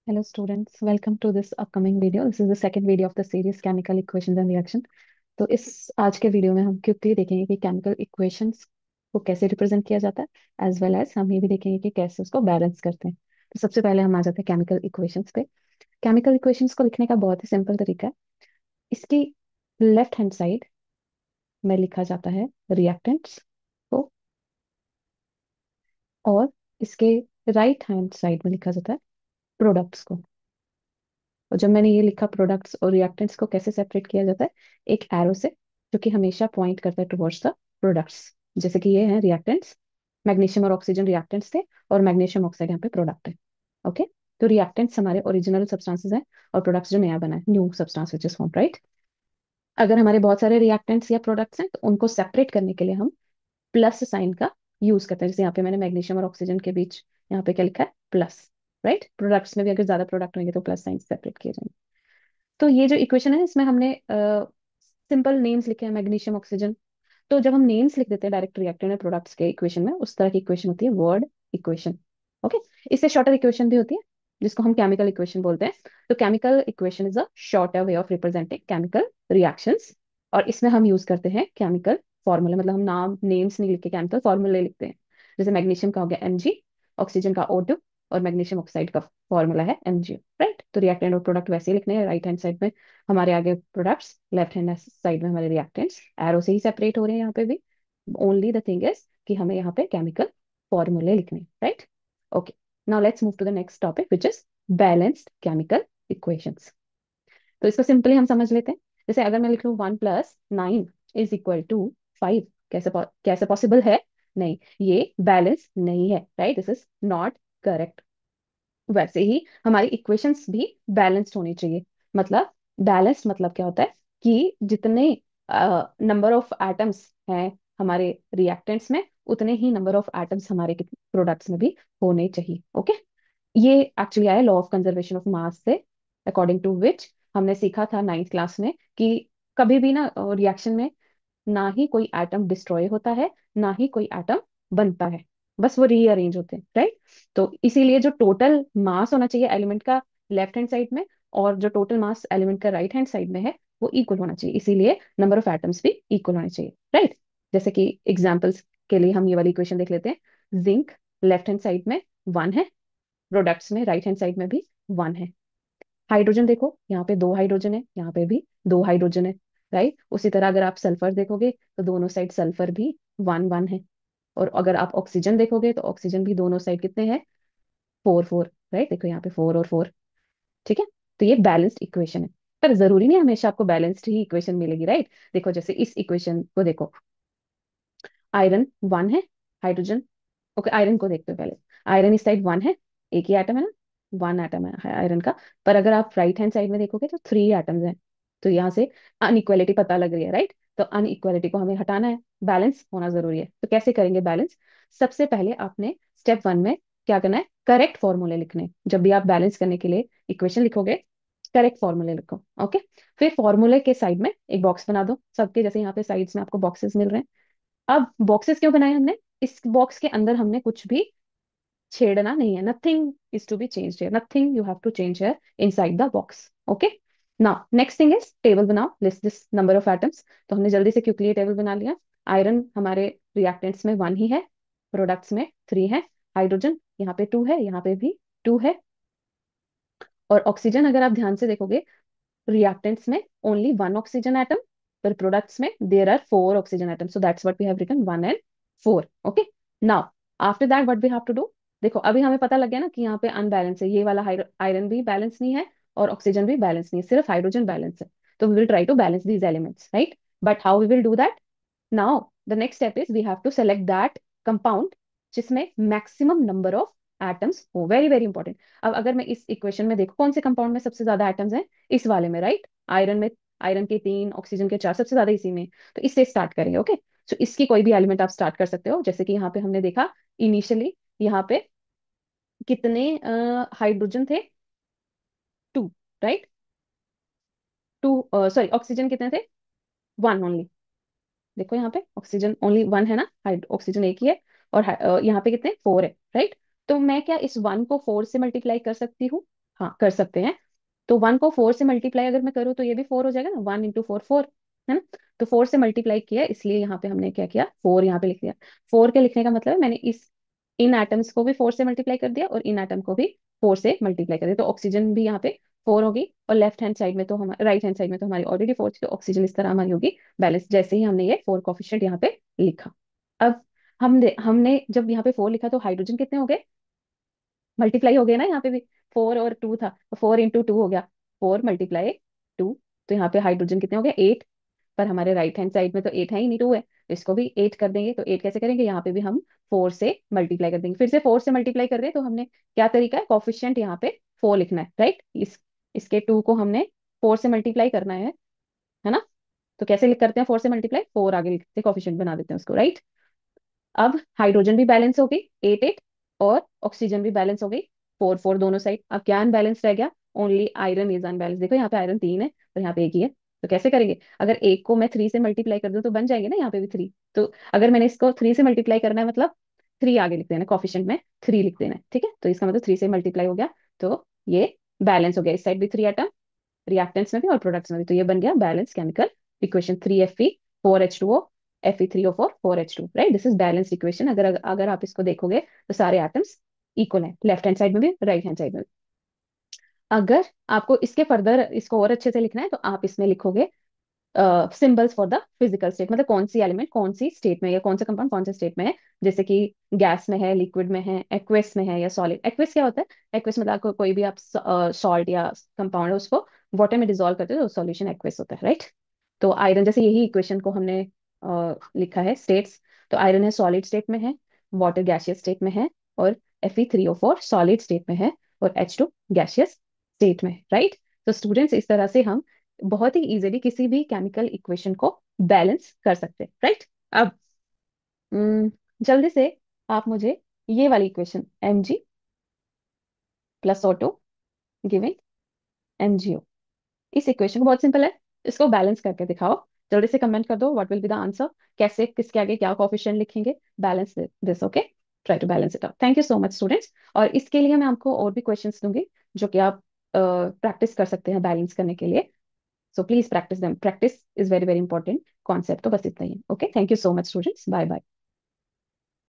Hello students, welcome to this upcoming video. This is the second video of the series Chemical Equations and Reaction. तो इस आज के video में हम quickly देखेंगे कि केमिकल इक्वेशंस को कैसे रिप्रेजेंट किया जाता है, एज वेल एज हम ये भी देखेंगे कि कैसे उसको बैलेंस करते हैं। तो सबसे पहले हम आ जाते हैं केमिकल इक्वेशंस पे। केमिकल इक्वेशंस को लिखने का बहुत ही सिंपल तरीका है। इसकी लेफ्ट हैंड साइड में लिखा जाता है रिएक्टेंट्स को, और इसके राइट हैंड साइड में लिखा जाता है प्रोडक्ट्स को। और जब मैंने ये लिखा प्रोडक्ट्स और रिएक्टेंट्स को कैसे सेपरेट किया जाता है, एक एरो से, जो कि हमेशा पॉइंट करता है टुवर्ड्स द प्रोडक्ट्स। जैसे कि ये है रिएक्टेंट्स, मैग्नीशियम और ऑक्सीजन रिएक्टेंट्स थे, और मैग्नीशियम ऑक्साइड यहाँ पे प्रोडक्ट है। ओके, तो रिएक्टेंट्स हमारे ओरिजिनल सब्सटेंसेस हैं, और प्रोडक्ट्स जो नया बना है, new substance which is form, right. अगर हमारे बहुत सारे रिएक्टेंट्स या प्रोडक्ट्स हैं तो उनको सेपरेट करने के लिए हम प्लस साइन का यूज करते हैं। जैसे यहाँ पे मैंने मैग्नीशियम और ऑक्सीजन के बीच यहाँ पे क्या लिखा है, प्लस। राइट, प्रोडक्ट्स में भी अगर ज्यादा प्रोडक्ट होंगे तो प्लस साइन सेपरेट किए जाएंगे। तो ये जो इक्वेशन है इसमें हमने सिंपल नेम्स लिखे हैं, मैग्नीशियम ऑक्सीजन। तो जब हम नेम्स लिख देते हैं डायरेक्ट रिएक्टेंट में प्रोडक्ट्स के इक्वेशन में, उस तरह की इक्वेशन होती है वर्ड इक्वेशन। ओके, इससे शॉर्टर इक्वेशन भी होती है जिसको हम केमिकल इक्वेशन बोलते हैं। तो chemical equation is a shorter way of representing chemical reactions, और इसमें हम यूज करते हैं केमिकल फॉर्मूला। मतलब हम नाम नेम्स नहीं लिख के केमिकल फॉर्मूले लिखते हैं। जैसे मैग्नीशियम का हो गया Mg, ऑक्सीजन का O2, और मैग्नीशियम ऑक्साइड का फॉर्मूला है MgO, राइट। तो रिएक्टेंट और प्रोडक्ट वैसे ही लिखने हैं। राइट हैंड साइड में हमारे आगे प्रोडक्ट्स, लेफ्ट हैंड साइड में हमारे रिएक्टेंट्स, एरो से ही सेपरेट हो रहे हैं यहाँ पे भी। ओनली द थिंग इज कि हमें यहाँ पे केमिकल फॉर्मूले लिखने, right. Okay, now let's move to the next topic which is balanced chemical equations. तो इसको सिंपली हम समझ लेते हैं। जैसे अगर मैं लिख लूँ 1 + 9 = 5, कैसे पॉसिबल है? नहीं, ये बैलेंस नहीं है, right, this is not correct. वैसे ही हमारी इक्वेशंस भी बैलेंस्ड होनी चाहिए। मतलब बैलेंस्ड मतलब क्या होता है कि जितने नंबर ऑफ एटम्स हैं हमारे रिएक्टेंट्स में, उतने ही नंबर ऑफ एटम्स हमारे प्रोडक्ट्स में भी होने चाहिए। ओके, ये एक्चुअली आया law of conservation of mass से, अकॉर्डिंग टू विच हमने सीखा था 9th क्लास में कि कभी भी ना रिएक्शन में ना ही कोई एटम डिस्ट्रॉय होता है, ना ही कोई एटम बनता है, बस वो रीअरेंज होते हैं, राइट। तो इसीलिए जो टोटल मास होना चाहिए एलिमेंट का लेफ्ट हैंड साइड में, और जो टोटल मास एलिमेंट का राइट हैंड साइड में है, वो इक्वल होना चाहिए। इसीलिए नंबर ऑफ एटम्स भी इक्वल होने चाहिए, राइट। जैसे कि एग्जाम्पल्स के लिए हम ये वाली इक्वेशन देख लेते हैं। जिंक लेफ्ट हैंड साइड में 1 है, प्रोडक्ट्स में राइट हैंड साइड में भी 1 है। हाइड्रोजन देखो, यहाँ पे 2 हाइड्रोजन है, यहाँ पे भी 2 हाइड्रोजन है, राइट। उसी तरह अगर आप सल्फर देखोगे तो दोनों साइड सल्फर भी 1 1 है। और अगर आप ऑक्सीजन देखोगे तो ऑक्सीजन भी दोनों साइड कितने हैं, 4 4, राइट। देखो यहाँ पे 4 और 4, ठीक है। तो ये बैलेंस्ड इक्वेशन है। पर जरूरी नहीं हमेशा आपको बैलेंस्ड ही इक्वेशन मिलेगी, राइट। देखो जैसे इस इक्वेशन को देखो, आयरन 1 है, हाइड्रोजन, ओके आयरन को देखते हो पहले। आयरन इस साइड 1 है, एक ही एटम है ना, 1 एटम है आयरन का। पर अगर आप राइट हैंड साइड में देखोगे तो 3 एटम्स हैं। तो यहाँ से अनइक्वालिटी पता लग रही है, राइट। तो अनइक्वालिटी को हमें हटाना है, बैलेंस होना जरूरी है। तो कैसे करेंगे बैलेंस? सबसे पहले आपने स्टेप 1 में क्या करना है, करेक्ट फॉर्मूले लिखने। जब भी आप बैलेंस करने के लिए इक्वेशन लिखोगे, करेक्ट फॉर्मूले लिखो, ओके। फिर फॉर्मूले के साइड में एक बॉक्स बना दो सबके, जैसे यहाँ पे साइड्स में आपको बॉक्सेस मिल रहे हैं। अब बॉक्सेस क्यों बनाए हमने? इस बॉक्स के अंदर हमने कुछ भी छेड़ना नहीं है। Nothing is to be change here, nothing you have to change here inside the box. Okay, now next thing is table बनाओ, list this number of atoms. तो हमने जल्दी से क्विकली टेबल बना लिया। आयरन हमारे रिएक्टेंट्स में 1 ही है, प्रोडक्ट्स में 3 है। हाइड्रोजन यहाँ पे 2 है, यहाँ पे भी 2 है। और ऑक्सीजन अगर आप ध्यान से देखोगे, reactants में only 1 oxygen atom, पर products में there are 4 oxygen atoms, so that's what we have written 1 and 4। okay, now after that what we have to do? देखो अभी हमें पता लग गया ना कि यहाँ पे अनबैलेंस है, ये वाला आयरन भी बैलेंस नहीं है और ऑक्सीजन भी बैलेंस नहीं है, सिर्फ हाइड्रोजन बैलेंस है। तो we will try to balance these elements, right. But how we will do that? Now the next step is we have to select that compound जिसमें मैक्सिमम नंबर ऑफ एटम्स हो। Very very important. अब अगर मैं इस equation में देखो कौन से कंपाउंड में सबसे ज्यादा एटम्स हैं, इस वाले में, राइट। आयरन में, आयरन के 3, ऑक्सीजन के 4, सबसे ज्यादा इसी में। तो इससे स्टार्ट करेंगे, ओके। सो इसकी कोई भी एलिमेंट आप स्टार्ट कर सकते हो। जैसे कि यहाँ पे हमने देखा इनिशियली यहाँ पे कितने हाइड्रोजन थे, 2, राइट। 2, सॉरी ऑक्सीजन कितने थे, 1 ओनली। देखो यहाँ पे ऑक्सीजन ओनली 1 है ना, ऑक्सीजन एक ही है। और यहाँ पे कितने, 4 है, राइट। तो मैं क्या इस 1 को 4 से मल्टीप्लाई कर सकती हूँ? हाँ कर सकते हैं। तो 1 को 4 से मल्टीप्लाई अगर मैं करूँ तो ये भी 4 हो जाएगा ना, 1 इंटू 4 4, है ना। तो 4 से मल्टीप्लाई किया, इसलिए यहाँ पे हमने क्या किया, 4 यहाँ पे लिख दिया। 4 के लिखने का मतलब है मैंने इस इन एटम्स को भी 4 से मल्टीप्लाई कर दिया और इन एटम को भी 4 से मल्टीप्लाई कर दिया, तो ऑक्सीजन भी यहाँ पे 4 होगी। और लेफ्ट हैंड साइड में तो हम राइट हैंड साइड में तो हमारी ऑलरेडी 4 थी, तो ऑक्सीजन इस तरह हमारी होगी बैलेंस, जैसे ही हमने ये 4 कोफिशिएंट यहाँ पे लिखा। अब हमने जब यहाँ पे 4 लिखा तो हाइड्रोजन कितने हो गए, मल्टीप्लाई हो गया ना यहाँ पे भी, 4 और 2 था तो 4 इंटू 2 हो गया, 4 × 2। तो यहाँ पे हाइड्रोजन कितने हो गए, 8। पर हमारे राइट हैंड साइड में तो 8 है ही नहीं, 2 है, तो इसको भी 8 कर देंगे। तो 8 कैसे करेंगे, यहाँ पे भी हम 4 से मल्टीप्लाई कर देंगे, फिर से 4 से मल्टीप्लाई कर रहे हैं तो हमने क्या तरीका है, कॉफिशिएंट यहाँ पे 4 लिखना है, राइट। इसके 2 को हमने 4 से मल्टीप्लाई करना है ना। तो कैसे लिख करते हैं 4 से मल्टीप्लाई, 4 आगे लिखते हैं, कॉफिशिएंट बना देते हैं उसको, राइट। अब हाइड्रोजन भी बैलेंस हो गई 8 8, और ऑक्सीजन भी बैलेंस हो गई 4 4 दोनों साइड। अब क्या अनबैलेंस रह गया, ओनली आयरन इज अनबैलेंस। देखो यहाँ पे आयरन 3 है और यहाँ पे एक ही है, तो कैसे करेंगे, अगर एक को मैं 3 से मल्टीप्लाई कर दूं तो बन जाएंगे ना यहाँ पे भी 3। तो अगर मैंने इसको 3 से मल्टीप्लाई करना है मतलब 3 आगे लिख देना, कॉफिशिएंट में 3 लिख देना है, ठीक है। तो इसका मतलब 3 से मल्टीप्लाई हो गया, तो ये बैलेंस हो गया, इस साइड भी 3 एटम, रिएक्टेंट्स में भी और प्रोडक्ट्स में भी, तो ये बन गया balance chemical equation, 3Fe4H2O Fe3O4 4H2, right. This is balance equation. अगर अगर आप इसको देखोगे तो सारे एटम्स इक्वल हैं, लेफ्ट हैंड साइड में भी राइट हैंड साइड में भी। अगर आपको इसके फर्दर इसको और अच्छे से लिखना है तो आप इसमें लिखोगे symbols for the physical state, मतलब कौन सी एलिमेंट कौन सी स्टेट में है, या कौन सा कंपाउंड कौन से स्टेट में है। जैसे कि गैस में है, लिक्विड में है, एक्वेस में है, या सॉलिड। एक्वेस क्या होता है, एक्वेस मतलब कोई भी आप सॉल्ट या कंपाउंड है उसको वाटर में डिजोल्व करते हो तो सॉल्यूशन एक्वेस होता है, राइट। तो आयरन, जैसे यही इक्वेशन को हमने लिखा है स्टेट्स, तो आयरन है सॉलिड स्टेट में है, वाटर गैसियस स्टेट में है, और Fe3O4 सॉलिड स्टेट में है, और H2 गैसियस स्टेट में, राइट। तो स्टूडेंट्स इस तरह से हम बहुत ही इजीली किसी भी केमिकल इक्वेशन को बैलेंस कर सकते हैं, राइट। अब जल्दी से आप मुझे ये वाली इक्वेशन Mg+O2 गिविंग MgO, इस इक्वेशन को, बहुत सिंपल है, इसको बैलेंस करके दिखाओ। जल्दी से कमेंट कर दो what will be the answer, कैसे किसके आगे क्या कोफिशिएंट लिखेंगे, balance this, okay. Try to balance it out. Thank you so much students. और इसके लिए मैं आपको और भी क्वेश्चंस दूंगी जो कि आप प्रैक्टिस कर सकते हैं बैलेंस करने के लिए। So please practice them, practice is very very important concept. तो बस इतना ही, okay. Thank you so much students, bye bye.